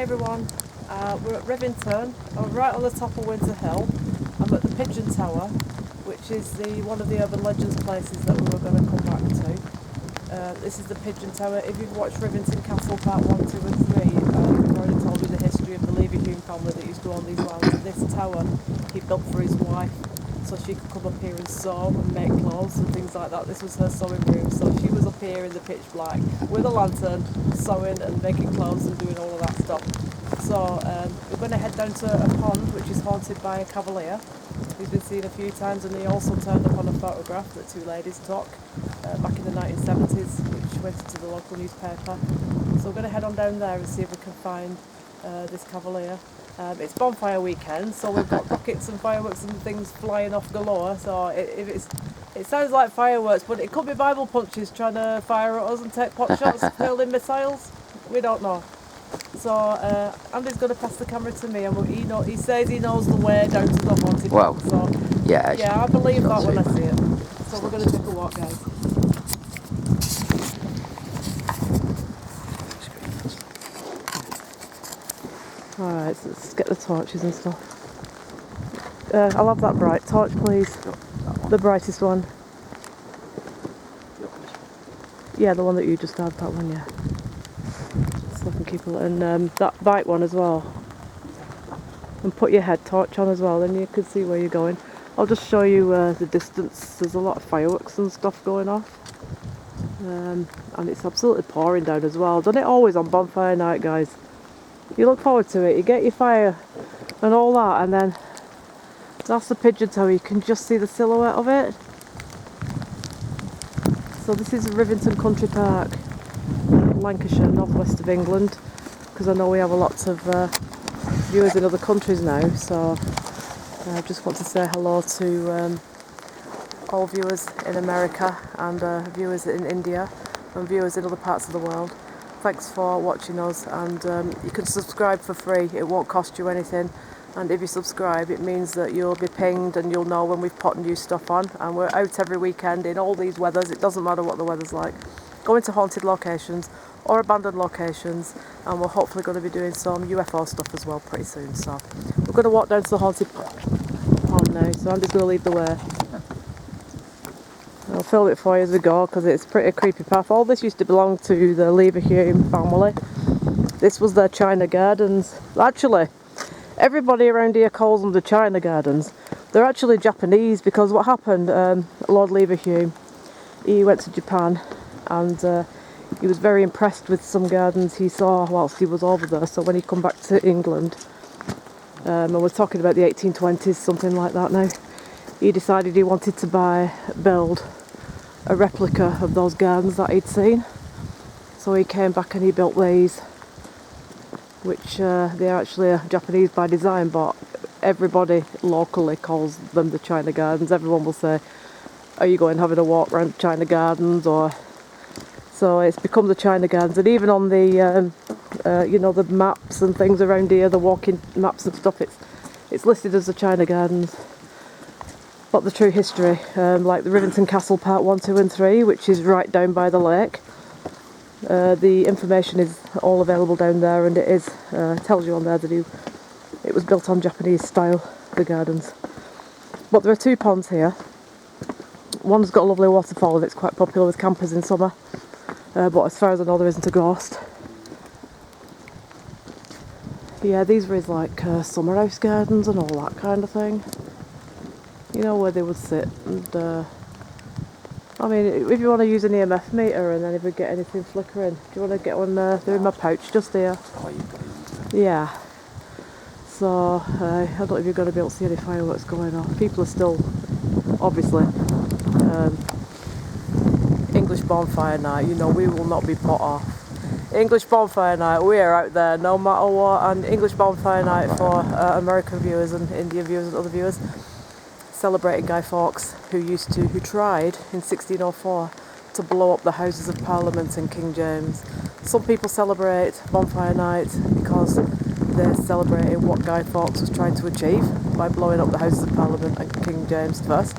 Hi everyone, we're at Rivington. I'm right on the top of Windsor Hill. I'm at the Pigeon Tower, which is one of the urban legends places that we were going to come back to. This is the Pigeon Tower. If you've watched Rivington Castle Part 1, 2 and 3, I've already told you the history of the Leverhulme family that used to own these lands. And this tower he built for his wife, so she could come up here and sew and make clothes and things like that. This was her sewing room, so she was up here in the pitch black with a lantern, sewing and making clothes and doing all of that stuff. So we're going to head down to a pond which is haunted by a cavalier who's been seen a few times, and he also turned up on a photograph that two ladies took back in the 1970s, which went into the local newspaper. So we're going to head on down there and see if we can find this cavalier. It's bonfire weekend, so we've got rockets and fireworks and things flying off galore. So it sounds like fireworks, but it could be Bible punches trying to fire at us and take pot shots, hurling missiles. We don't know. So Andy's going to pass the camera to me, and he says he knows the way down to the haunted pond. So yeah, I believe that when I see it. So we're going to take a walk, guys. Alright, so let's get the torches and stuff. I'll have that bright torch, please. The brightest one. Yeah, the one that you just had, that one, yeah. So I can keep a and that bright one as well. And put your head torch on as well, then you can see where you're going. I'll just show you the distance. There's a lot of fireworks and stuff going off. And it's absolutely pouring down as well. Done it always on bonfire night, guys. You look forward to it, you get your fire and all that, and then that's the Pigeon Tower. You can just see the silhouette of it. So this is Rivington Country Park, Lancashire, northwest of England, because I know we have a lot of viewers in other countries now, so I just want to say hello to all viewers in America and viewers in India and viewers in other parts of the world. Thanks for watching us, and you can subscribe for free. It won't cost you anything, and if you subscribe it means that you'll be pinged and you'll know when we've put new stuff on. And we're out every weekend in all these weathers. It doesn't matter what the weather's like. Going to haunted locations or abandoned locations, and we're hopefully going to be doing some UFO stuff as well pretty soon. So we're going to walk down to the haunted pond now, so I'm just going to lead the way. I'll film it for you as we go, because it's a pretty creepy path. All this used to belong to the Leverhulme family. This was their China Gardens. Actually, everybody around here calls them the China Gardens. They're actually Japanese, because what happened, Lord Leverhulme, he went to Japan, and he was very impressed with some gardens he saw whilst he was over there. So when he come back to England, and we're talking about the 1820s, something like that now, he decided he wanted to build a replica of those gardens that he'd seen. So he came back and he built these, which they're actually Japanese by design, but everybody locally calls them the China Gardens. Everyone will say, are you going having a walk around China Gardens? Or so it's become the China Gardens. And even on the the maps and things around here, the walking maps and stuff, it's listed as the China Gardens. But the true history, like the Rivington Castle Part 1, 2 and 3, which is right down by the lake. The information is all available down there, and it tells you on there that it was built on Japanese style, the gardens. But there are two ponds here. One's got a lovely waterfall and it's quite popular with campers in summer. But as far as I know, there isn't a ghost. Yeah, these were his summer house gardens and all that kind of thing. You know, where they would sit, and I mean, if you want to use an EMF meter, and then if we get anything flickering, do you want to get one? They're in my pouch just there. Oh, you've got it. Yeah. So I don't know if you're going to be able to see any fireworks going off. People are still, obviously, English bonfire night. You know, we will not be put off. English bonfire night, we are out there no matter what. And English bonfire night for American viewers and Indian viewers and other viewers, celebrating Guy Fawkes, who tried in 1604 to blow up the Houses of Parliament in King James. Some people celebrate bonfire night because they're celebrating what Guy Fawkes was trying to achieve by blowing up the Houses of Parliament and King James first.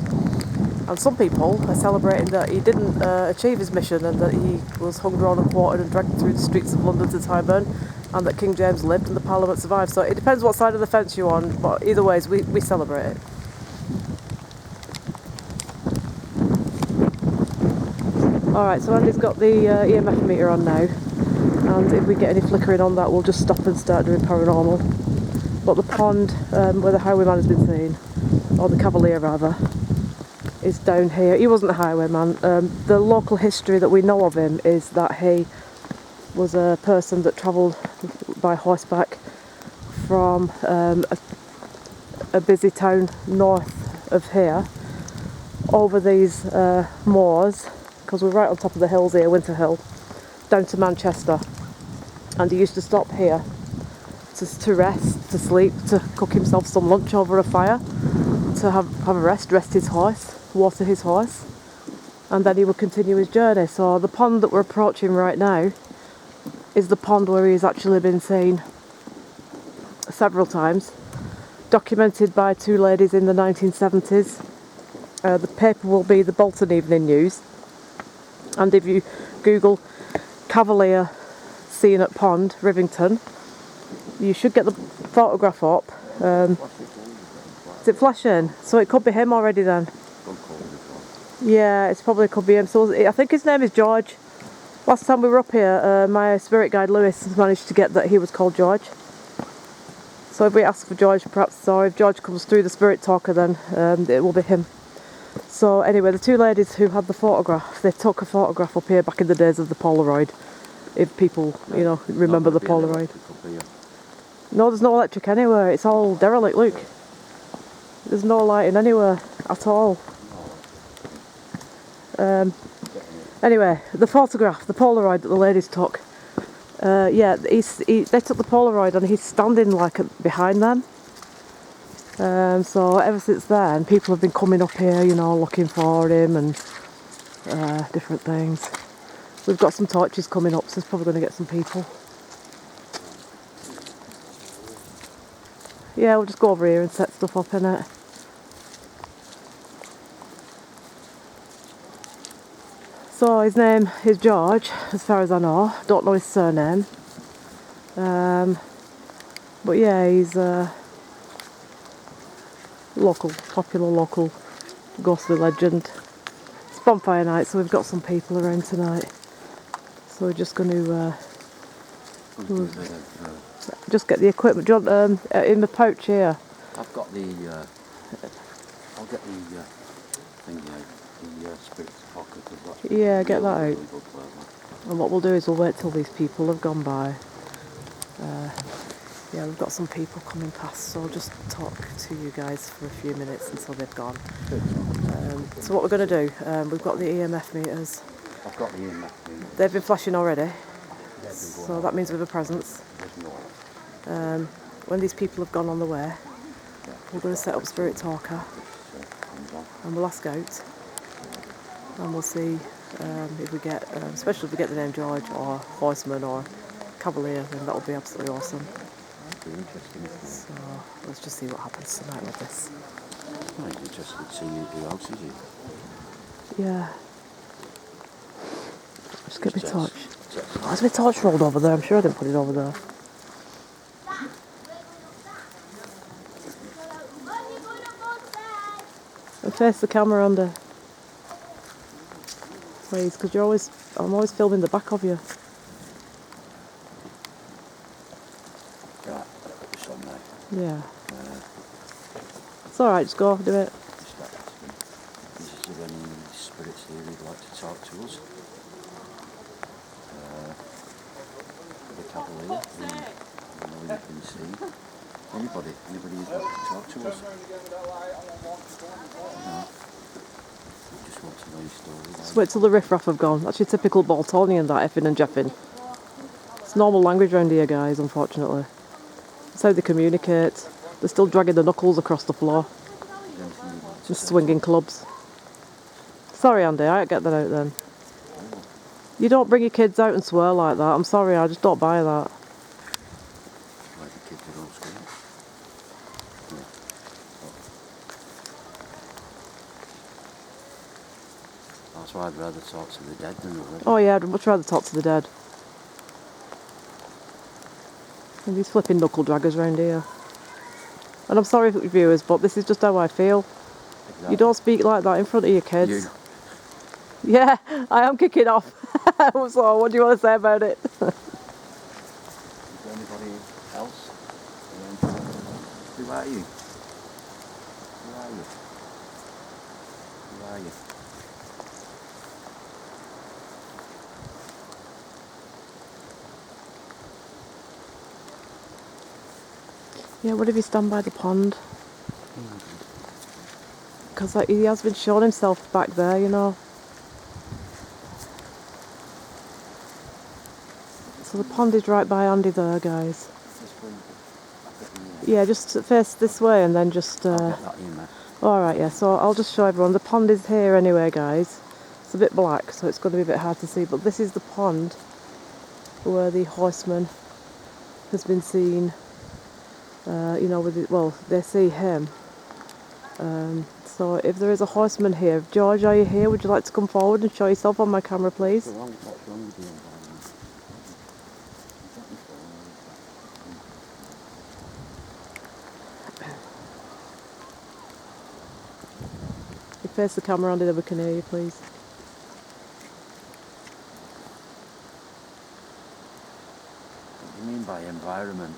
And some people are celebrating that he didn't achieve his mission, and that he was hung, drawn and quartered and dragged through the streets of London to Tyburn and that King James lived and the Parliament survived. So it depends what side of the fence you're on, but either ways we celebrate it. Alright, so Andy's got the EMF meter on now, and if we get any flickering on that we'll just stop and start doing paranormal. But the pond where the highwayman has been seen, or the cavalier rather, is down here. He wasn't a highwayman. The local history that we know of him is that he was a person that travelled by horseback from a busy town north of here over these moors, because we're right on top of the hills here, Winter Hill, down to Manchester, and he used to stop here to rest, to sleep, to cook himself some lunch over a fire, to have a rest his horse, water his horse, and then he would continue his journey. So the pond that we're approaching right now is the pond where he's actually been seen several times, documented by two ladies in the 1970s. The paper will be the Bolton Evening News, and if you Google Cavalier seen at pond, Rivington, you should get the photograph up. Is it flashing? So it could be him already then. Yeah, it's probably could be him. So I think his name is George. Last time we were up here, my spirit guide Lewis managed to get that he was called George. So if we ask for George, perhaps, or if George comes through the spirit talker, then it will be him. So anyway, the two ladies who had the photograph, they took a photograph up here back in the days of the Polaroid. If people, you know, remember the Polaroid. No, there's no electric anywhere. It's all derelict, look. There's no lighting anywhere at all. Anyway, the photograph, the Polaroid that the ladies took, yeah, they took the Polaroid and he's standing like behind them. So ever since then, people have been coming up here, you know, looking for him and different things. We've got some torches coming up, so it's probably going to get some people. Yeah, we'll just go over here and set stuff up in it. So his name is George, as far as I know. Don't know his surname. But yeah, he's popular local ghostly legend. It's bonfire night, so we've got some people around tonight. So we're just going to just get the equipment. Do you want, in the pouch here? I've got the. I'll get the thing out. The spirit's pocket. Yeah, get that out. And what we'll do is we'll wait till these people have gone by. Yeah, we've got some people coming past, so I'll just talk to you guys for a few minutes until they've gone. So what we're going to do, we've got the EMF meters. I've got the EMF meter. They've been flashing already, so that means we have a presence. When these people have gone on the way, we're going to set up Spirit Talker, and we'll ask out, and we'll see if we get, especially if we get the name George or horseman or cavalier, then that would be absolutely awesome. So let's just see what happens tonight with this. Well, it's interesting to see who else is here. Yeah. Just get my torch. Oh, has my torch rolled over there? I'm sure I didn't put it over there. And face the camera under. Please, because I'm always filming the back of you. Right, this on there. Yeah. It's alright, just go, do it. Is there any spirits here who'd like to talk to us? The cavalier, who you can see. Anybody who'd like to talk to us? No. Just want to know your story. Just wait till the riffraff have gone. That's your typical Boltonian, that effing and jeffing. It's normal language around here, guys, unfortunately. That's how they communicate. They're still dragging the knuckles across the floor. Just swinging clubs. Sorry, Andy, I don't get that out then. You don't bring your kids out and swear like that. I'm sorry, I just don't buy that. Like the kids are all screaming. That's why I'd rather talk to the dead than the living. Oh yeah, I'd much rather talk to the dead. And these flipping knuckle draggers round here. And I'm sorry viewers, but this is just how I feel. Exactly. You don't speak like that in front of your kids. You. Yeah, I am kicking off. So what do you want to say about it? Is there anybody else? Who are you? Who are you? Who are you? Yeah, what if he stand by the pond? Because like, he has been showing himself back there, you know. So the pond is right by Andy there, guys. Yeah, just face this way and then just... I'll get that in there. Alright, yeah, so I'll just show everyone. The pond is here anyway, guys. It's a bit black, so it's going to be a bit hard to see. But this is the pond where the horseman has been seen. You know, with well, they see him. So if there is a horseman here, George, are you here? Would you like to come forward and show yourself on my camera, please? What's wrong with the environment? You face the camera, Andy, then we can hear you, please. What do you mean by environment?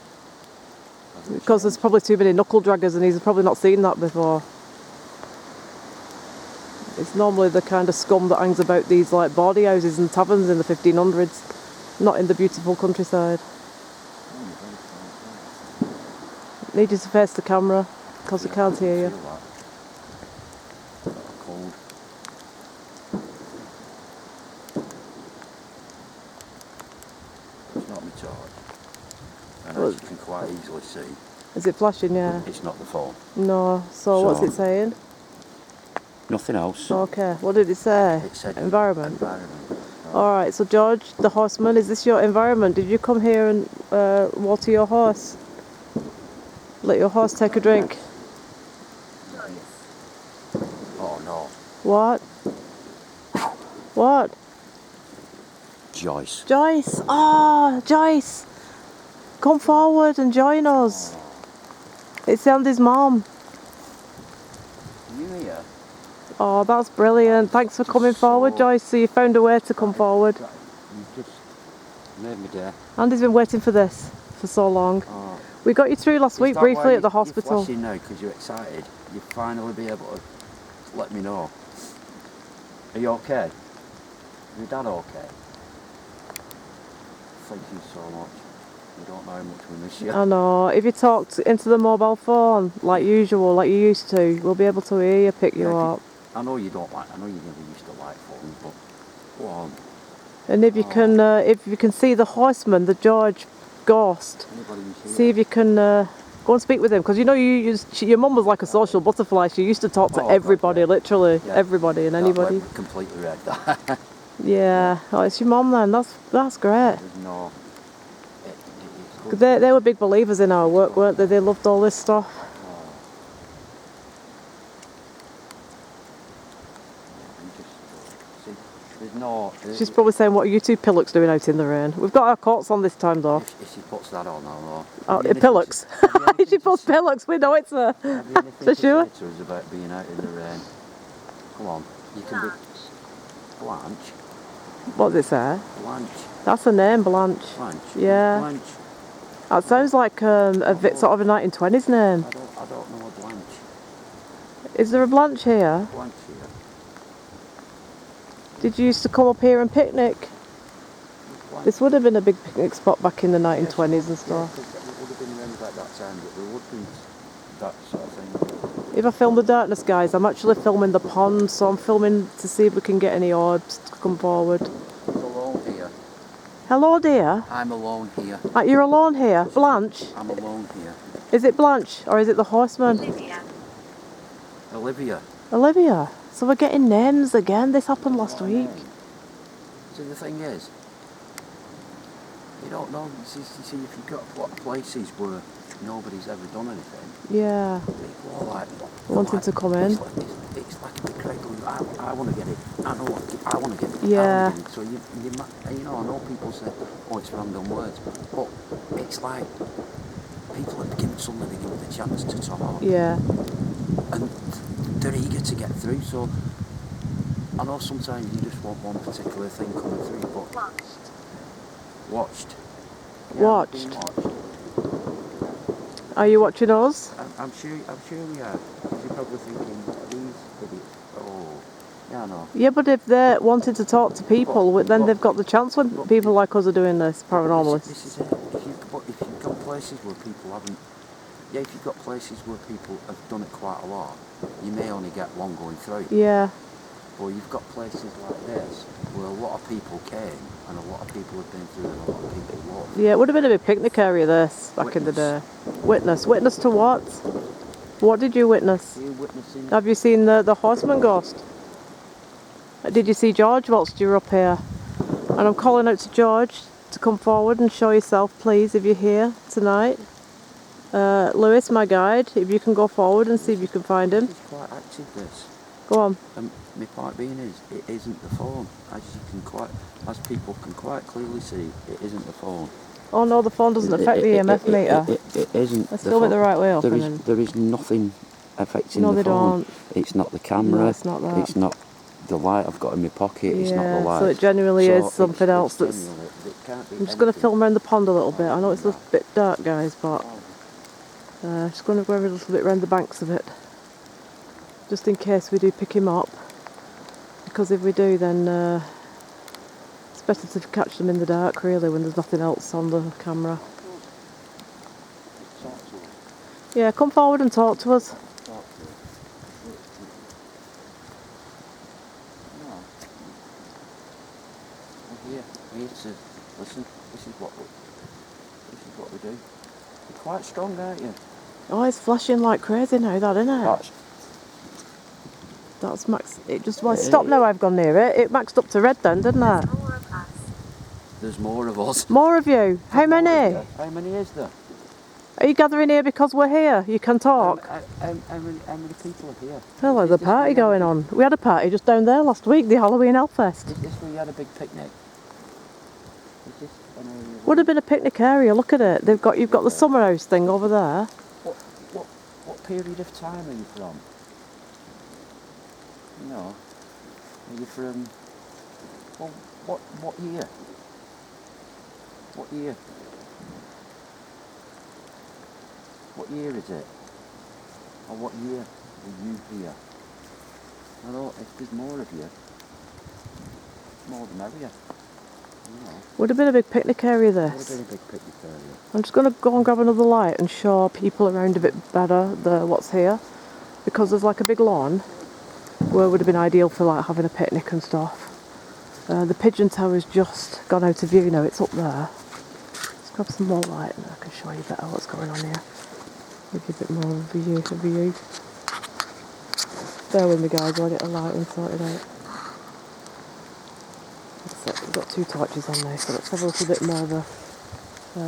Because there's probably too many knuckle draggers and he's probably not seen that before. It's normally the kind of scum that hangs about these like bawdy houses and taverns in the 1500s, not in the beautiful countryside. Need you to face the camera because we can't hear you. Cold. It's not my charge. And as you can quite easily see, Is it flashing? Yeah. it's not the phone. No. So what's it saying? Nothing else. Okay. What did it say? It said environment. Environment. All right. So George, the horseman, is this your environment? Did you come here and water your horse? Let your horse take a drink. Oh no. What? What? Joyce. Joyce. Oh, Joyce. Come forward and join us. It's Andy's mom. You here? Oh, that's brilliant. Thanks for coming forward, Joyce. So you found a way to come forward. You just made me day. Andy's been waiting for this for so long. Oh. We got you through last week briefly at the hospital. You're flashing now because you're excited. You'll finally be able to let me know. Are you okay? Is your dad okay? Thank you so much. You don't know how much we miss you. I know. If you talked into the mobile phone like usual, like you used to, we'll be able to hear you, pick you up. I know you don't like. I know you never used to like phones, but go on. And if you can see the horseman, the George ghost, see if you can go and speak with him, because you know your mum was like a social butterfly. She used to talk to everybody, God, yeah. Literally everybody and anybody. That completely read that. Yeah. Oh, it's your mum then. That's great. No. They were big believers in our work, weren't they? They loved all this stuff. She's probably saying, what are you two pillocks doing out in the rain? We've got our coats on this time though. If she puts that on, I'll know. Oh, pillocks. If she puts pillocks, we know it's her. For sure. To us about being out in the rain. Come on, you can be Blanche. What does it say? Blanche. That's her name, Blanche. Blanche. Yeah. Blanche. That sounds like sort of a 1920s name. I don't know a Blanche. Is there a Blanche here? Blanche here. Did you used to come up here and picnic? This would have been a big picnic spot back in the 1920s and stuff. Yeah, it would have been around about that time, but there would be that sort of thing. If I film the darkness, guys, I'm actually filming the pond, so I'm filming to see if we can get any orbs to come forward. I'm alone here. Hello, dear. I'm alone here. You're alone here? Blanche? I'm alone here. Is it Blanche, or is it the horseman? Olivia. Olivia. So we're getting names again. This happened last week. See, the thing is, you don't know. See, if you've got places where nobody's ever done anything. Yeah. People are like wanting to come in. It's like a big crowd going, I want to get it. I want to get it. Yeah. So you know, I know people say, oh, it's random words, but it's like people are suddenly given the chance to talk. Yeah. And they're eager to get through, so I know sometimes you just want one particular thing coming through, but watched. Yeah, Watched. being watched. Are you watching us? I'm sure we are. You're probably thinking, these idiots. Oh, yeah, I know. Yeah, but if they're wanting to talk to people, then they've got the chance when people like us are doing this, paranormalists. This is it. If you've got places where people haven't, if you've got places where people have done it quite a lot, you may only get one going through. Yeah. But you've got places like this where a lot of people came and a lot of people have been through and a lot of people walked. Yeah, it would have been a big picnic area, this, back in the day. Witness. Witness to what? What did you witness? Are you witnessing? Have you seen the horseman ghost? Did you see George whilst you were up here? And I'm calling out to George to come forward and show yourself, please, if you're here tonight. Lewis, my guide, if you can go forward and see if you can find him. It's quite active, this. Go on. My point being is, it isn't the phone. As people can quite clearly see, it isn't the phone. Oh no, the phone doesn't affect the EMF meter. It isn't. Let's film it the right way up. There is nothing affecting no, the phone. Don't. It's not the camera. No, it's not that. It's not the light I've got in my pocket. Yeah, it's not the light. so it genuinely is something else that's... I'm just going to film around the pond a little bit. I know it's a bit dark, guys, but... just going to go a little bit around the banks of it. Just in case we do pick him up. Because if we do, then... it's better to catch them in the dark, really, when there's nothing else on the camera. Yeah, come forward and talk to us. We're here to listen. This is what we do. You're quite strong, aren't you? Oh, it's flashing like crazy now, that, isn't it? That's max. It just stop now. I've gone near it. It maxed up to red then, didn't it? There's more of us. More of you. How many? How many is there? Are you gathering here because we're here? You can talk. How many people are here? Well, there's a party going on. We had a party just down there last week, the Halloween Hellfest. Is this where you had a big picnic? Would have been a picnic area. Look at it. You've got the summer house thing over there. What period of time are you from? No. Are you from? Well, what year? What year? What year is it? Or what year are you here? I know if there's more of you, more the merrier. Would have been a big picnic area, this. Would have been a big picnic area. I'm just going to go and grab another light and show people around a bit better what's here. Because there's like a big lawn where it would have been ideal for like having a picnic and stuff. The pigeon tower's just gone out of view now, it's up there. Let's grab some more light and I can show you better what's going on here. Give you a bit more of a view. Bear with me, guys, while I get a light and sort it out. We've got 2 torches on there, so let's have a little bit more of a...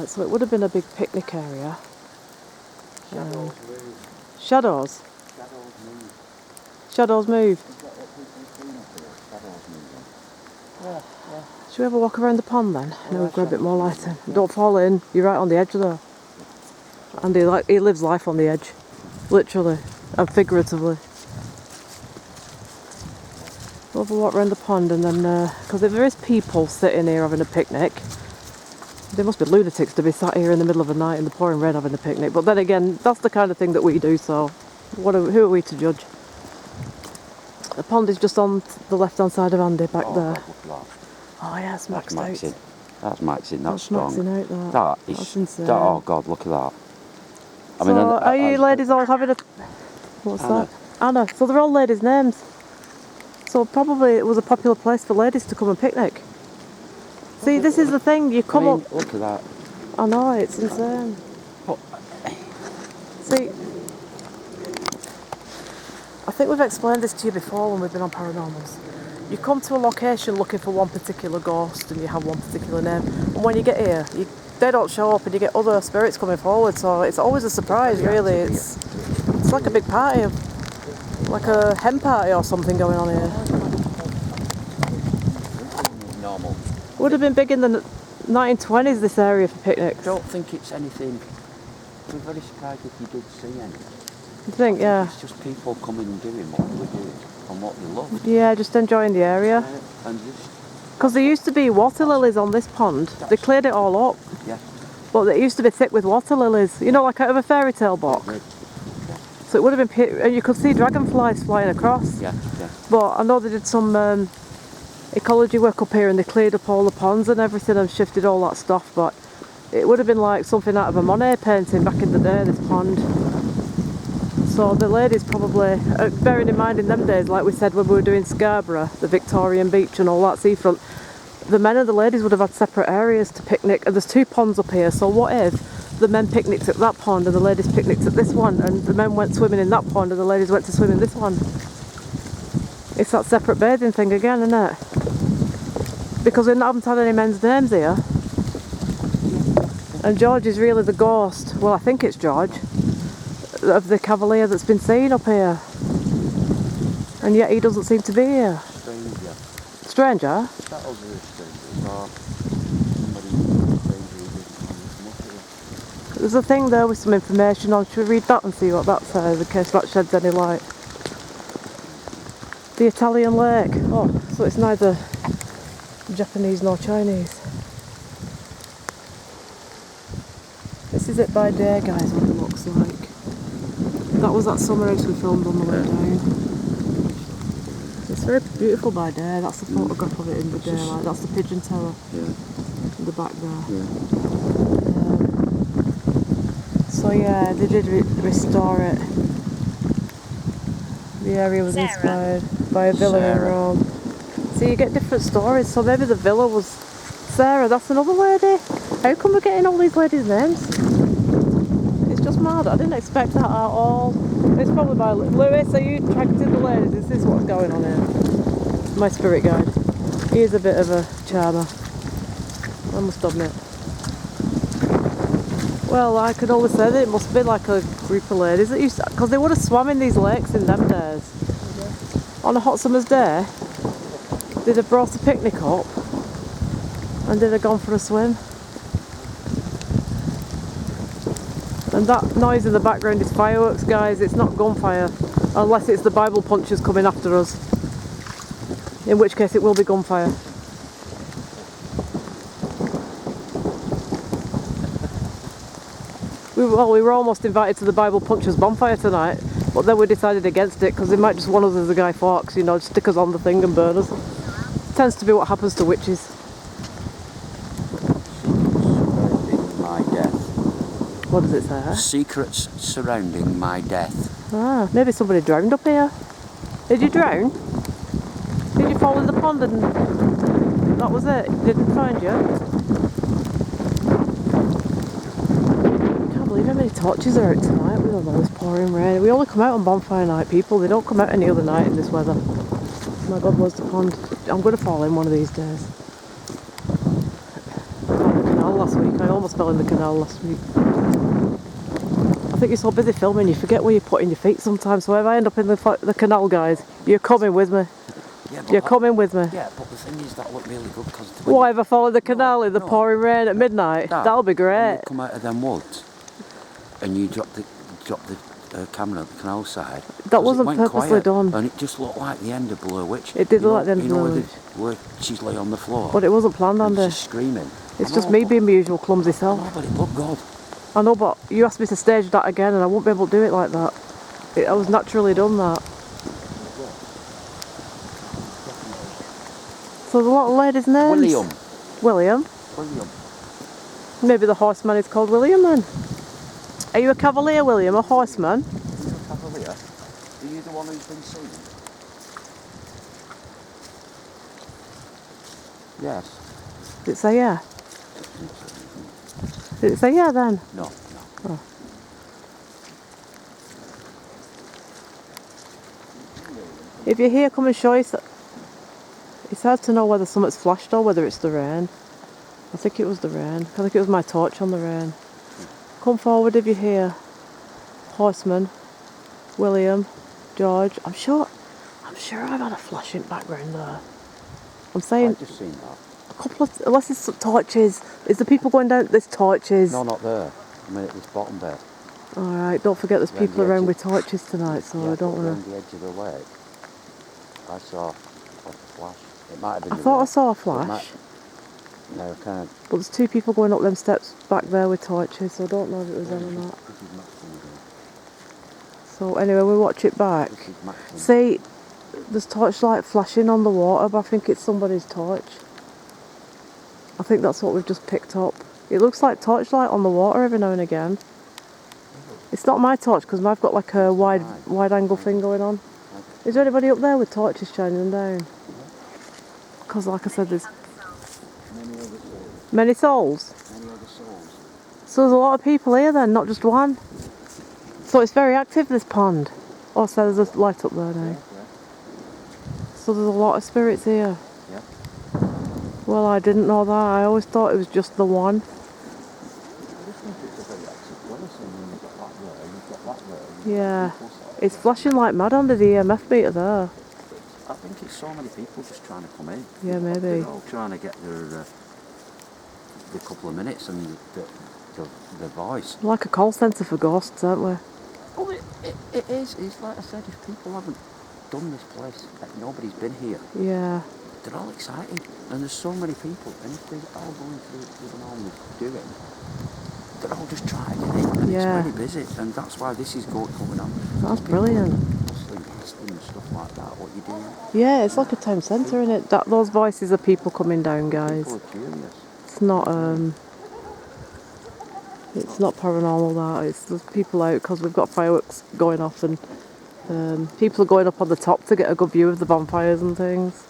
so it would have been a big picnic area. Shadows? Shadows move. Should we have a walk around the pond then? No, we'll grab a bit more light in. Don't fall in, you're right on the edge though. Andy, he lives life on the edge. Literally. And figuratively. We'll have a walk around the pond and then, because if there is people sitting here having a picnic, they must be lunatics to be sat here in the middle of the night in the pouring rain having a picnic. But then again, that's the kind of thing that we do, so who are we to judge? The pond is just on the left-hand side of Andy, back there. Oh yeah, it's maxed out. That's maxing, that's strong. Maxing out, That's insane. oh God, look at that. Are you ladies all having a... What's that? Anna. So they're all ladies' names. So probably it was a popular place for ladies to come and picnic. See, this is the thing, you come up... Look at that. I know, it's insane. See, I think we've explained this to you before when we've been on Paranormals. You come to a location looking for one particular ghost and you have one particular name, and when you get here, they don't show up and you get other spirits coming forward, so it's always a surprise, really. It's like a big party, like a hen party or something going on here. Normal. Would have been big in the 1920s, this area for I picnics. don't think it's anything. I'd be very surprised if you did see any. You think, yeah? It's just people coming and doing what they were doing and what they love. Yeah, just enjoying the area. And just, Because there used to be water lilies on this pond. They cleared it all up. yeah. But it used to be thick with water lilies. You know, like out of a fairy tale book. Yeah. So it would have been, and you could see dragonflies flying across. Yeah, yeah. But I know they did some ecology work up here and they cleared up all the ponds and everything and shifted all that stuff. But it would have been like something out of a Monet painting back in the day, this pond. So the ladies probably, bearing in mind in them days, like we said when we were doing Scarborough, the Victorian beach and all that seafront, the men and the ladies would have had separate areas to picnic. And there's 2 ponds up here, so what if the men picnicked at that pond and the ladies picnicked at this one, and the men went swimming in that pond and the ladies went to swim in this one? It's that separate bathing thing again, isn't it? Because we haven't had any men's names here. And George is really the ghost, well I think it's George, of the cavalier that's been seen up here. And yet he doesn't seem to be here. Stranger. Stranger? That was a stranger. Or somebody stranger who didn't come up here. There's a thing there with some information on. Should we read that and see what that says in case that sheds any light? The Italian lake. Oh, so it's neither Japanese nor Chinese. This is it by day, guys, what it looks like. That was that summer house we filmed on the way down. It's very beautiful by day. That's the photograph of it in the daylight. That's the pigeon tower in the back there. So yeah, they did restore it. The area was inspired by a villa in Rome. So you get different stories. So maybe the villa was Sarah. That's another lady. How come we're getting all these ladies' names? It's just mad. I didn't expect that at all. It's probably by Lewis. Are you attracted the ladies? Is this what's going on here? My spirit guide. He is a bit of a charmer, I must admit. Well, I could always say that it must be like a group of ladies that used to, because they would have swam in these lakes in them days. On a hot summer's day, they'd have brought a picnic up and they'd have gone for a swim. And that noise in the background is fireworks, guys. It's not gunfire, unless it's the Bible punchers coming after us, in which case it will be gunfire. We were almost invited to the Bible punchers bonfire tonight, but then we decided against it because they might just want us as a Guy Fawkes, you know, stick us on the thing and burn us. Tends to be what happens to witches. My death. What does it say? Secrets surrounding my death. Ah, maybe somebody drowned up here. Did you drown? Did you fall in the pond and that was it? Didn't find you? Can't believe how many torches are out tonight with all this pouring rain. We only come out on bonfire night, people. They don't come out any other night in this weather. My God, where's the pond? I'm going to fall in one of these days. I fell in the canal last week. I almost fell in the canal last week. I think you're so busy filming, you forget where you're putting your feet sometimes. So if I end up in the canal, guys, you're coming with me. Yeah, You're coming with me. Yeah, but the thing is, that looked really good because... What, if I fall in the canal in the pouring rain at midnight? That'll be great. When you come out of them woods and you drop the camera at the canal side. That wasn't purposely quiet, done. And it just looked like the end of Blair Witch. It did look like the end of Blair Witch. Where she's lay on the floor. But it wasn't planned, Andy. She's screaming. It's just me being my usual clumsy self. No, but it looked good. I know, but you asked me to stage that again and I won't be able to do it like that. I was naturally done that. So there's a lot of ladies' names. William. Maybe the horseman is called William then. Are you a cavalier, William, a horseman? Are you a cavalier? Are you the one who's been seen? Yes. Did it say yeah? Did it say yeah then? No. Oh. If you're here, come and show us. It's hard to know whether something's flashed or whether it's the rain. I think it was the rain. I think it was my torch on the rain. Come forward if you're here. Horseman, William, George. I'm sure I've had a flashing background there. I'm saying. I've just seen that. couple of, unless it's torches. Is the people going down? There's torches. No, not there. I mean, at this bottom bit. Alright, don't forget there's Round people the around edge with torches tonight, so Yeah, I don't but want round the edge of the lake, I saw a flash. It might have been I the thought I rain, saw a but it flash, No, I can't. but there's two people going up them steps back there with torches, so I don't know if it was them or not. This is Maxton again. So anyway, we watch it back. This is Maxton. See, there's torchlight flashing on the water, but I think it's somebody's torch. I think that's what we've just picked up. It looks like torchlight on the water every now and again. It's not my torch because I've got like a wide angle thing going on. Is there anybody up there with torches shining them down? Because like I said, there's Many other souls. many souls. Many other souls. So there's a lot of people here then, not just one. So it's very active, this pond. Oh, so there's a light up there now. Yeah. So there's a lot of spirits here. Yeah. Well, I didn't know that. I always thought it was just the one. I just think it's a very active place, and then you've got that there, you've got that there. Yeah. It's flashing like mad under the EMF meter there. I think it's so many people just trying to come in. Yeah, maybe. They're all trying to get their couple of minutes and the voice. Like a call centre for ghosts, aren't we? Well, it is. It's like I said, if people haven't done this place, like nobody's been here, Yeah. they're all excited. And there's so many people, and if they're all going through what they're normally doing, they're all just trying to get in, and Yeah. it's very busy, and that's why this is coming on. That's brilliant. Hustling, and stuff like that, what you doing? Yeah, it's like a town centre, isn't it? Those voices are people coming down, guys. People are curious. It's not paranormal, that. It's there's people out because we've got fireworks going off, and people are going up on the top to get a good view of the bonfires and things.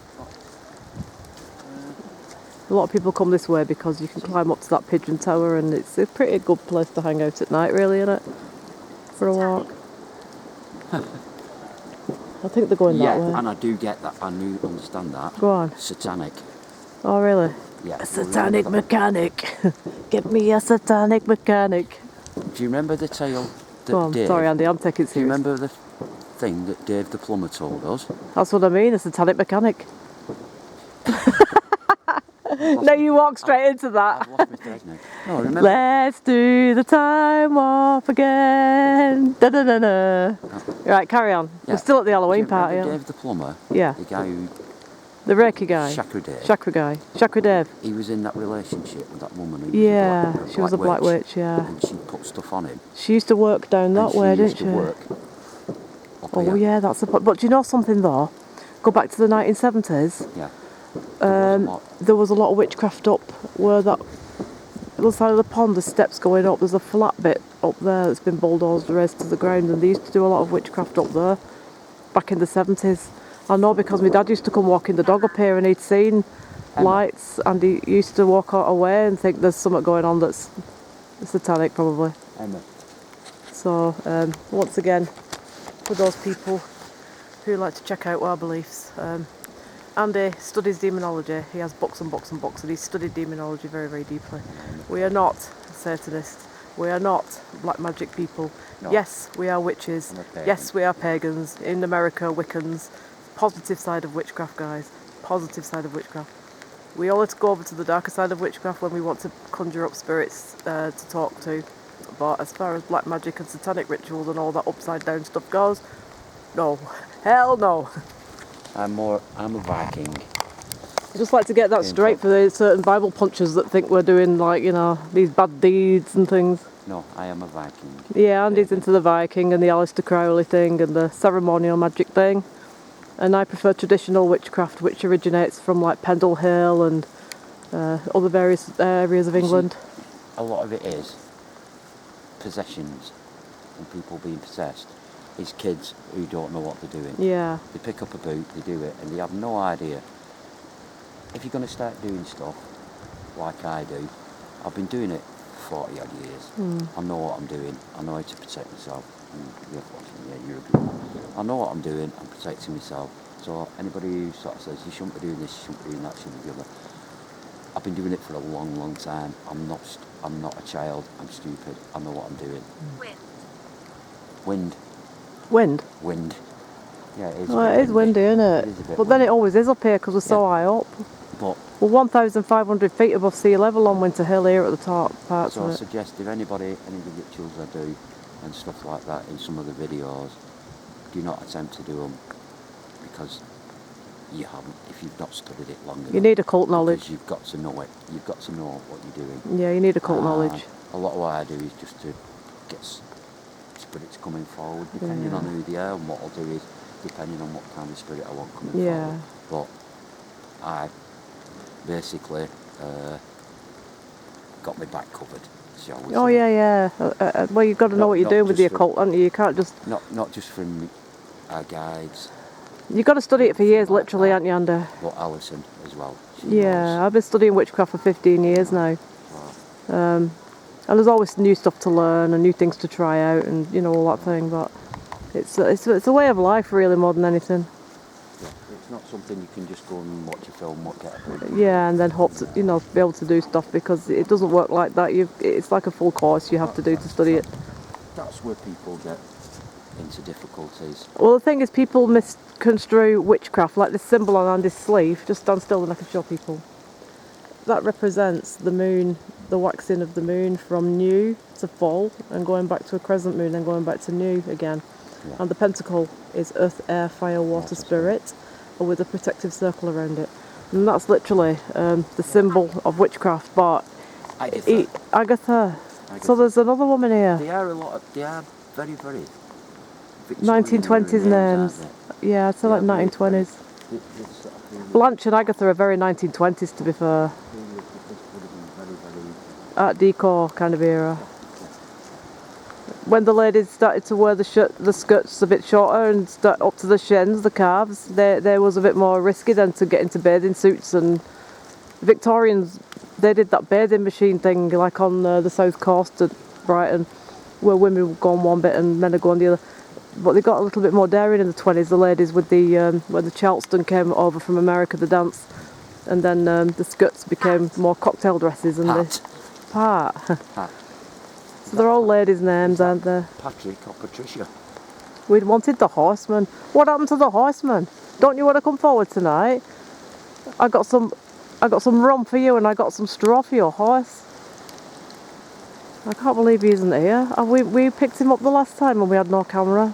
A lot of people come this way because you can climb up to that pigeon tower, and it's a pretty good place to hang out at night, really, isn't it? For a walk. I think they're going that way. And I do get that. I do understand that. Go on. Satanic. Oh, really? Yeah. A satanic mechanic. Get me a satanic mechanic. Do you remember the tale that Go on. Dave... Sorry, Andy, I'm taking it Do you serious. remember the thing that Dave the plumber told us? That's what I mean, a satanic mechanic. No, you walk straight into that. I've lost my thread now. No, remember... Let's do the time warp again. Da da da da. Right, carry on. Yeah. We're still at the Do you Halloween remember party, aren't we? Dave the plumber? Yeah. The guy who... The Reiki guy. Chakra Dave. Chakra guy. Chakra Dave. He was in that relationship with that woman who Yeah, was she was a black witch, yeah. And she put stuff on him. She used to work down that way, and she didn't she? used to work up Oh here. yeah, that's the point. But do you know something though? Go back to the 1970s. Yeah. There was a lot of witchcraft up where that other side of the pond, the steps going up, there's a flat bit up there that's been bulldozed, raised to the ground, and they used to do a lot of witchcraft up there back in the 70s. I know because my dad used to come walking the dog up here, and he'd seen lights, and he used to walk away and think there's something going on that's satanic, probably. Emma. So once again, for those people who like to check out our beliefs, Andy studies demonology. He has books and books and books, and he's studied demonology very, very deeply. We are not Satanists. We are not black magic people. No. Yes, we are witches. Yes, we are pagans. In America, Wiccans. Positive side of witchcraft, guys. Positive side of witchcraft. We always go over to the darker side of witchcraft when we want to conjure up spirits to talk to. But as far as black magic and satanic rituals and all that upside down stuff goes, no. Hell no. I'm a Viking. I just like to get that straight for the certain Bible punchers that think we're doing, like, you know, these bad deeds and things. No, I am a Viking. Yeah, Andy's into the Viking and the Aleister Crowley thing and the ceremonial magic thing. And I prefer traditional witchcraft, which originates from, like, Pendle Hill and other various areas of England. A lot of it is possessions and people being possessed. It's kids who don't know what they're doing. Yeah. They pick up a boot, they do it, and they have no idea. If you're going to start doing stuff like I do, I've been doing it for 40 odd years. I know what I'm doing. I know how to protect myself. And you're watching, yeah, you're a good one. I know what I'm doing. I'm protecting myself. So anybody who sort of says you shouldn't be doing this, you shouldn't be doing that, you shouldn't be doing that. I've been doing it for a long, long time. I'm not a child. I'm stupid. I know what I'm doing. Wind. Wind? Wind. Yeah, it is. Well, it is windy, isn't it? It is a bit but then it always is up here because we're so high up. But Well, 1,500 feet above sea level on Winter Hill here at the top parts so of I it. suggest if anybody, any of the rituals I do and stuff like that in some of the videos, do not attempt to do them because you haven't, if you've not studied it long enough. You need occult knowledge. Because you've got to know it. You've got to know what you're doing. Yeah, you need occult knowledge. A lot of what I do is just to get spirits coming forward, depending on who they are, and what I'll do is, depending on what kind of spirit I want coming forward. But I basically got my back covered, shall we Oh, say. yeah. Well, you've got to know what you're doing with the occult, haven't you? You can't just... Not just from our guides. You've got to study it for years, literally, haven't you, Andy? But Alison as well. Yeah, I've been studying witchcraft for 15 years now. And there's always new stuff to learn and new things to try out and, you know, all that thing. But it's a way of life, really, more than anything. Yeah, it's not something you can just go and watch a film, get a book. Yeah, and then hope to, you know, be able to do stuff, because it doesn't work like that. It's like a full course you have to do to study it. That's where people get into difficulties. Well, the thing is, people misconstrue witchcraft, like this symbol on Andy's sleeve. Just stand still and I can show people. That represents the moon, the waxing of the moon from new to full, and going back to a crescent moon and going back to new again. Yeah. And the pentacle is earth, air, fire, water, spirit, with a protective circle around it. And that's literally the symbol of witchcraft. But Agatha. So there's another woman here. They are very, very 1920s names. Yeah, I'd say like 1920s. Blanche and Agatha are very 1920s, to be fair. Art Deco kind of era. When the ladies started to wear the skirts a bit shorter and up to the shins, the calves, they was a bit more risky than to get into bathing suits. And Victorians, they did that bathing machine thing, like on the south coast of Brighton, where women would go on one bit and men would go on the other. But they got a little bit more daring in the 20s, the ladies, with when the Charleston came over from America, the dance, and then the skirts became more cocktail dresses and the part. So they're all ladies' names, aren't they? Patrick or Patricia. We'd wanted the horseman. What happened to the horseman? Don't you want to come forward tonight? I got some rum for you, and I got some straw for your horse. I can't believe he isn't here. We picked him up the last time when we had no camera.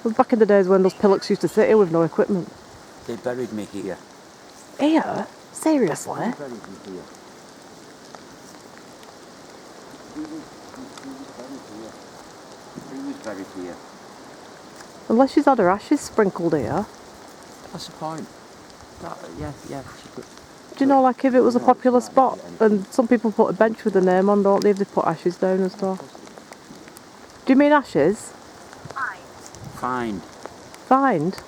It was back in the days when those pillocks used to sit here with no equipment. They buried me here. Here? Seriously? They buried me here. He was buried here. Unless she's had her ashes sprinkled here. That's the point. Yeah. She could. Do you know, like, if it was a popular spot, and some people put a bench with the name on, don't they, if they put ashes down and stuff? Do you mean ashes? Find. Find?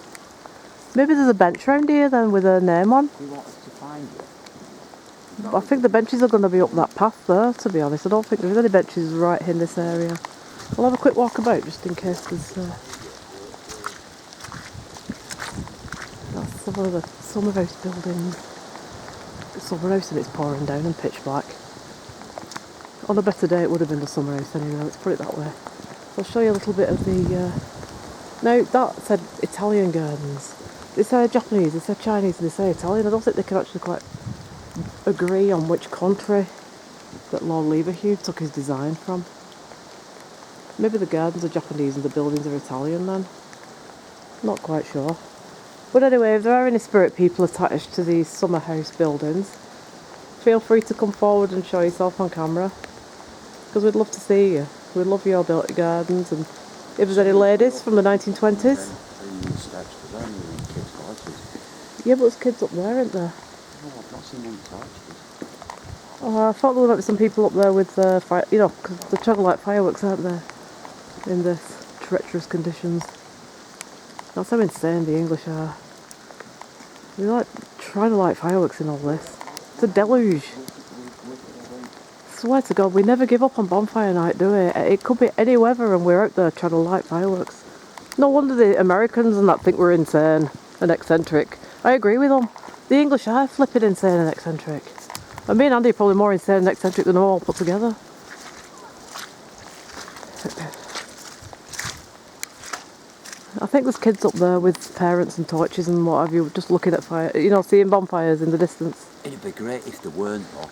Maybe there's a bench round here then with a name on. We want us to find you. I think the benches are going to be up that path there, to be honest. I don't think there's any benches right in this area. We'll have a quick walk about just in case there's... That's one of the summer house buildings. Summer house and it's pouring down and pitch black. On a better day it would have been the summer house anyway, let's put it that way. I'll show you a little bit of the... Now that said Italian gardens. They say Japanese, they say Chinese and they say Italian. I don't think they can actually quite agree on which country that Lord Leverhulme took his design from. Maybe the gardens are Japanese and the buildings are Italian then. Not quite sure. But anyway, if there are any spirit people attached to these summer house buildings, feel free to come forward and show yourself on camera. Because we'd love to see you. We'd love your built gardens, and if there's any ladies from the 1920s. Yeah, but there's kids up there, aren't there? No, I've not seen any torches. Oh, I thought there might be some people up there with fire, you know, because they try to light fireworks, aren't they? In this treacherous conditions. That's how insane the English are. We like trying to light fireworks in all this. It's a deluge. Swear to God, we never give up on bonfire night, do we? It could be any weather and we're out there trying to light fireworks. No wonder the Americans and that think we're insane and eccentric. I agree with them. The English are flipping insane and eccentric. And me and Andy are probably more insane and eccentric than them all put together. I think there's kids up there with parents and torches and what have you, just looking at fire, you know, seeing bonfires in the distance. It'd be great if there weren't though.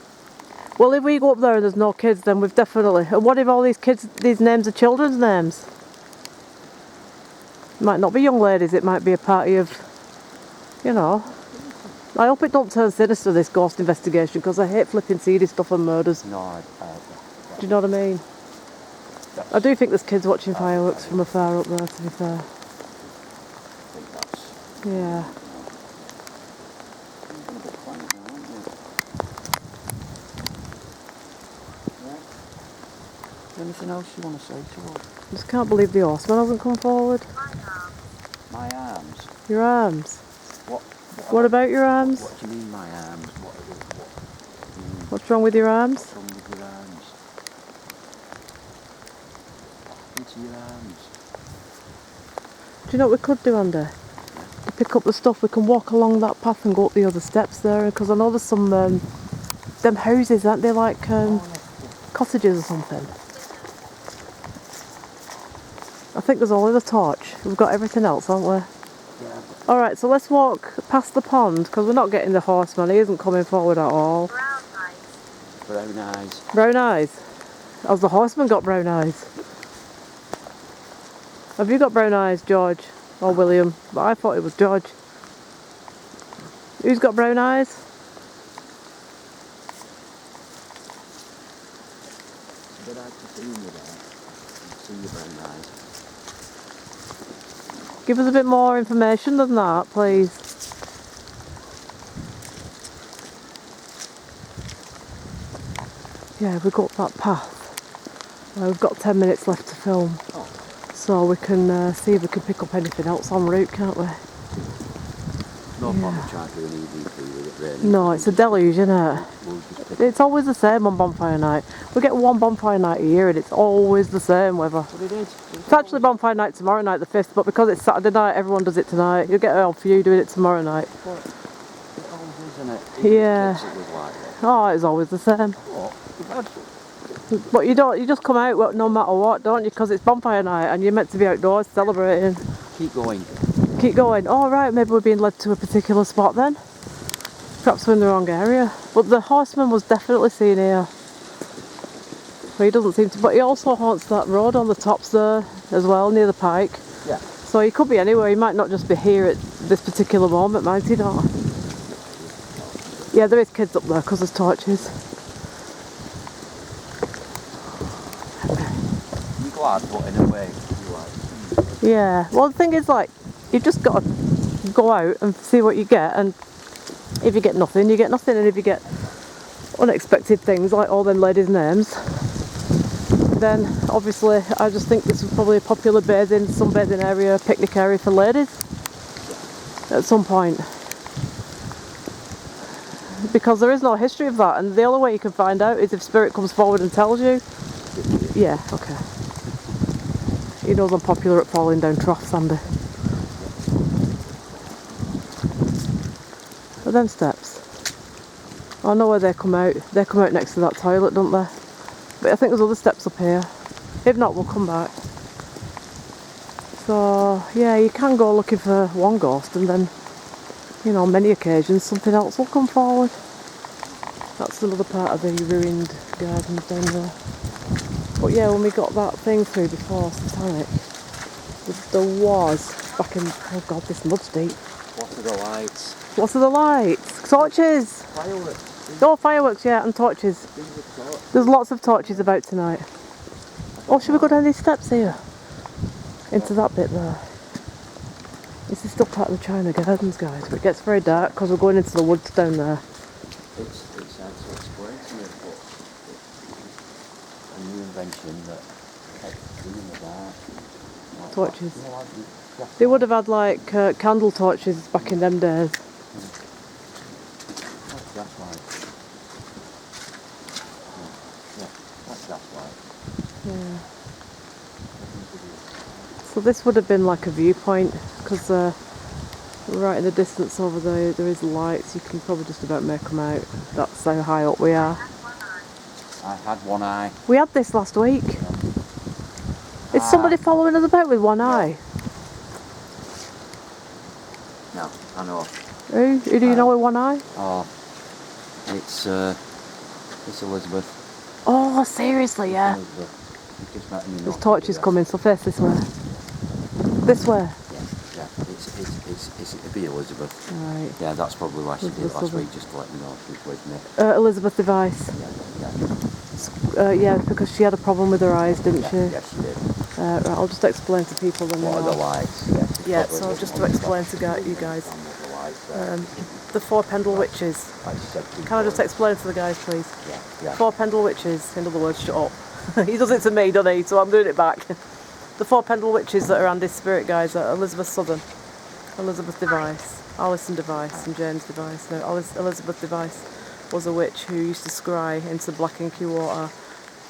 Well, if we go up there and there's no kids, then we've definitely... And what if all these kids, these names are children's names? It might not be young ladies, it might be a party of, you know... I hope it don't turn sinister, this ghost investigation, because I hate flipping seedy stuff and murders. No, Do you know what I mean? I do think there's kids watching fireworks from afar up there, to be fair. I think that's... Yeah. Anything else you want to say to us? I just can't believe the horseman hasn't come forward. My arms? Your arms. What about your arms? What do you mean my arms? What's wrong with your arms? What's wrong with your arms? Into your arms. Do you know what we could do, Andy? To pick up the stuff, we can walk along that path and go up the other steps there, because I know there's some them houses, aren't they, like cottages or something? I think there's only the torch. We've got everything else, haven't we? Yeah. Alright, so let's walk past the pond, because we're not getting the horseman. He isn't coming forward at all. Brown eyes. Brown eyes? Has the horseman got brown eyes? Have you got brown eyes, George? Or William? But I thought it was George. Who's got brown eyes? It's a bit hard to see you there. See your brown eyes. Give us a bit more information than that, please. Yeah, we got that path. We've got 10 minutes left to film. Oh. So we can see if we can pick up anything else en route, can't we? No point trying to do an EVP with it, really. No, it's a deluge, isn't it? It's always the same on bonfire night. We get one bonfire night a year and it's always the same weather. But it is. It's actually bonfire night tomorrow night, the 5th, but because it's Saturday night, everyone does it tonight. You'll get it on for you doing it tomorrow night. But it always isn't it? Yeah. It was like that. Oh, it's always the same. But you just come out no matter what, don't you? Because it's bonfire night and you're meant to be outdoors celebrating. Keep going. Keep going. Oh, right, maybe we're being led to a particular spot then. Perhaps we're in the wrong area. But the horseman was definitely seen here. But he doesn't seem to. But he also haunts that road on the tops there as well, near the pike. Yeah. So he could be anywhere. He might not just be here at this particular moment, might he not? Yeah, there is kids up there because there's torches. You're glad, but in a way, you're like... Yeah. Well, the thing is, like, you've just got to go out and see what you get, and if you get nothing, you get nothing, and if you get unexpected things like all them ladies' names, then obviously I just think this was probably a popular sunbathing area, picnic area for ladies at some point. Because there is no history of that, and the only way you can find out is if Spirit comes forward and tells you. Yeah, okay. He knows I'm popular at falling down troughs, Andy. Are them steps? I know where they come out. They come out next to that toilet, don't they? But I think there's other steps up here. If not, we'll come back. So, yeah, you can go looking for one ghost and then, you know, on many occasions something else will come forward. That's another part of the ruined gardens down there. But yeah, when we got that thing through before, Satanic, there was, back in, oh god, this mud's deep. What are the lights? What are the lights? Torches! Fireworks. Oh, fireworks, yeah, and torches. There's lots of torches about tonight. Oh, should we go down these steps here? Into that bit there. This is still part of the China Gardens, guys, but it gets very dark because we're going into the woods down there. It's hard to explain to you, but it's a new invention that kept doing the dark. Like, Torches. you know, like They would have had like candle torches back in them days. What's that like? Yeah, what's that like? Yeah. So this would have been like a viewpoint, because right in the distance over there, there is lights. You can probably just about make them out. That's how high up we are. I had one eye. We had this last week. Is somebody following us about with one eye? No, I know. Who do you know with one eye? Oh, It's Elizabeth. Oh, seriously, yeah. Elizabeth. We've just met in the There's north torches area. coming, so face this way. This way. Yeah. It'd be Elizabeth. Right. Yeah, that's probably why she did Elizabeth last Southern. week, just to let me know she was with me. Elizabeth Device. Yeah, because she had a problem with her eyes, didn't she? Yes, she did. Right, I'll just explain to people then. What are the lights? Yeah, so just to explain to you guys. The 4 Pendle Witches. Can I just explain to the guys, please? Yeah. 4 Pendle Witches, in other words, shut up. He does it to me, doesn't he? So I'm doing it back. The 4 Pendle Witches that are Andy's spirit guides are Elizabeth Southern, Elizabeth Device, Alison Device and James Device. Now, Elizabeth Device was a witch who used to scry into black inky water,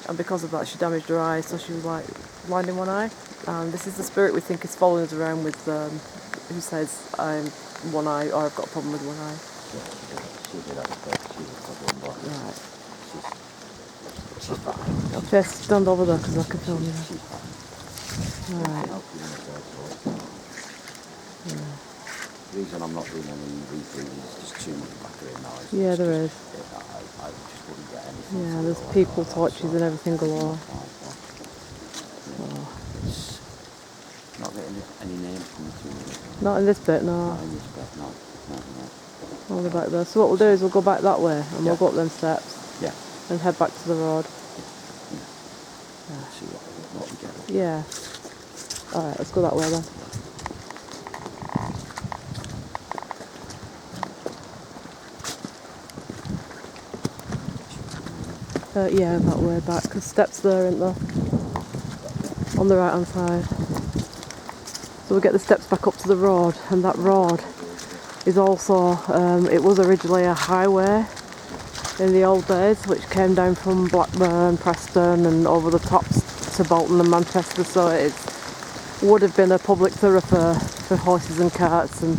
and because of that she damaged her eyes, so she was like blind in one eye. And this is the spirit we think is following us around with, who says I'm one eye, or I've got a problem with one eye. Right. She's fine. Just stand over there because I can film you. Right. The reason I'm not doing any reading is just too much background noise. Yeah, there is. I just wouldn't get anything. Yeah, there's people, torches and everything galore. It's not getting any names coming through. Not in this bit, no. Not in this bit, no. Only back there. So what we'll do is we'll go back that way and we'll go up them steps. Yeah. And head back to the road. See what we get. Yeah. Alright, let's go that way then. Yeah, that way back, because steps there, isn't there? On the right hand side. So we get the steps back up to the road, and that road is also, it was originally a highway in the old days, which came down from Blackburn, Preston and over the tops to Bolton and Manchester, so it would have been a public thoroughfare for horses and carts and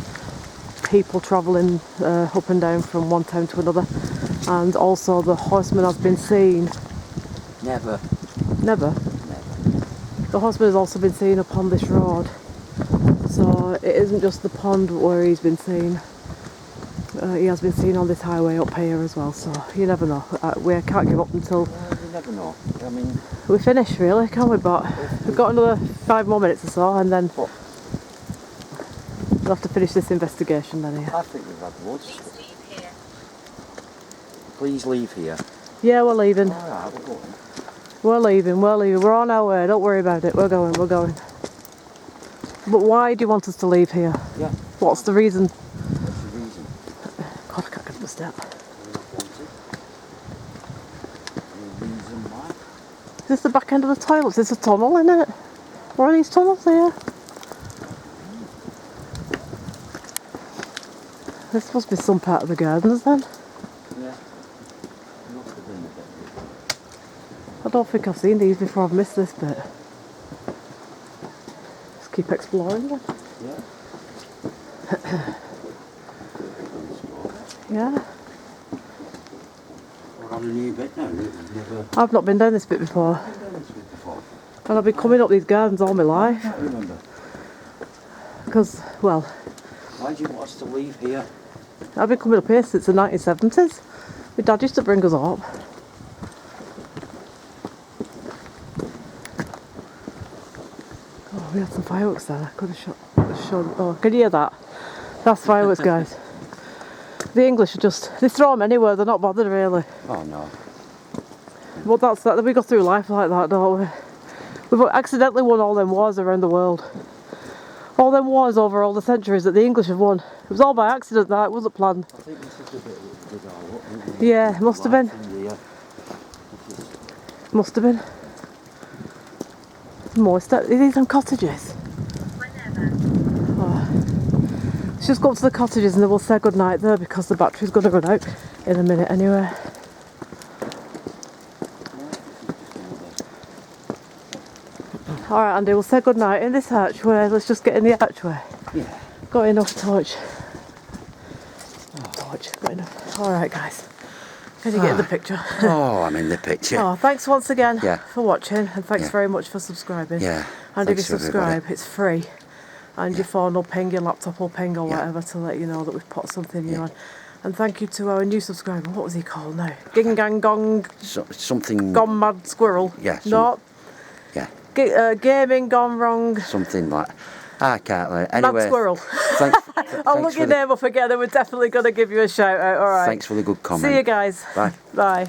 people travelling up and down from one town to another. And also the horseman has been seen. Never. Never? The horseman has also been seen upon this road. So it isn't just the pond where he's been seen. He has been seen on this highway up here as well, so you never know. We can't give up until You never know. I mean, we finish, really, can't we? But we've got another 5 more minutes or so, and then we'll have to finish this investigation then here. I think we've had loads. Please leave here. Yeah, we're leaving. Alright, we're going. We're leaving. We're on our way, don't worry about it. We're going. But why do you want us to leave here? Yeah. What's the reason? What's the reason? God, I can't get up the step. The reason why? Is this the back end of the toilets? Is this a tunnel, isn't it? Where are these tunnels here? This must be some part of the gardens then. Yeah. Must have been a bit. I don't think I've seen these before. I've missed this bit. Just keep exploring then. Yeah. Yeah. We're on a new bit now. We've never I've not been down this bit before. done this bit before. And I've been coming up these gardens all my I life. can't remember. Because, well, Why do you want us to leave here? I've been coming up here since the 1970s. My dad used to bring us up. Oh, we had some fireworks there. I could have shown. Oh, can you hear that? That's fireworks, guys. The English are just, they throw them anywhere, they're not bothered really. Oh no. Well, that's that. We go through life like that, don't we? We've accidentally won all them wars around the world. All them wars over all the centuries that the English have won. It was all by accident, that it wasn't planned. I think this is a bit with our luck, isn't it? Yeah, it must have been. Must have been. More steps. Are these them cottages? Oh. Let's just go up to the cottages and then we'll say goodnight there because the battery's going to run out in a minute anyway. Alright Andy, we'll say goodnight in this archway. Let's just get in the archway. Yeah. Got enough torch. Got enough. Alright guys. Can you get in the picture? Oh, I'm in the picture. Oh, thanks once again Yeah. for watching and thanks Yeah. very much for subscribing. Yeah. And if you Thanks to subscribe, everybody. it's free. And your phone will ping, your laptop will ping or Yeah. whatever to let you know that we've put something new Yeah. on. And thank you to our new subscriber. What was he called now? Ging Gang Gong Something. Gone Mad Squirrel. Yeah. Not. Yeah. Gaming Gone Wrong. Something like. I can't learn. Anyway. Mad Squirrel. I'll look your name up again and we're definitely going to give you a shout out. All right. Thanks for the good comment. See you guys. Bye. Bye.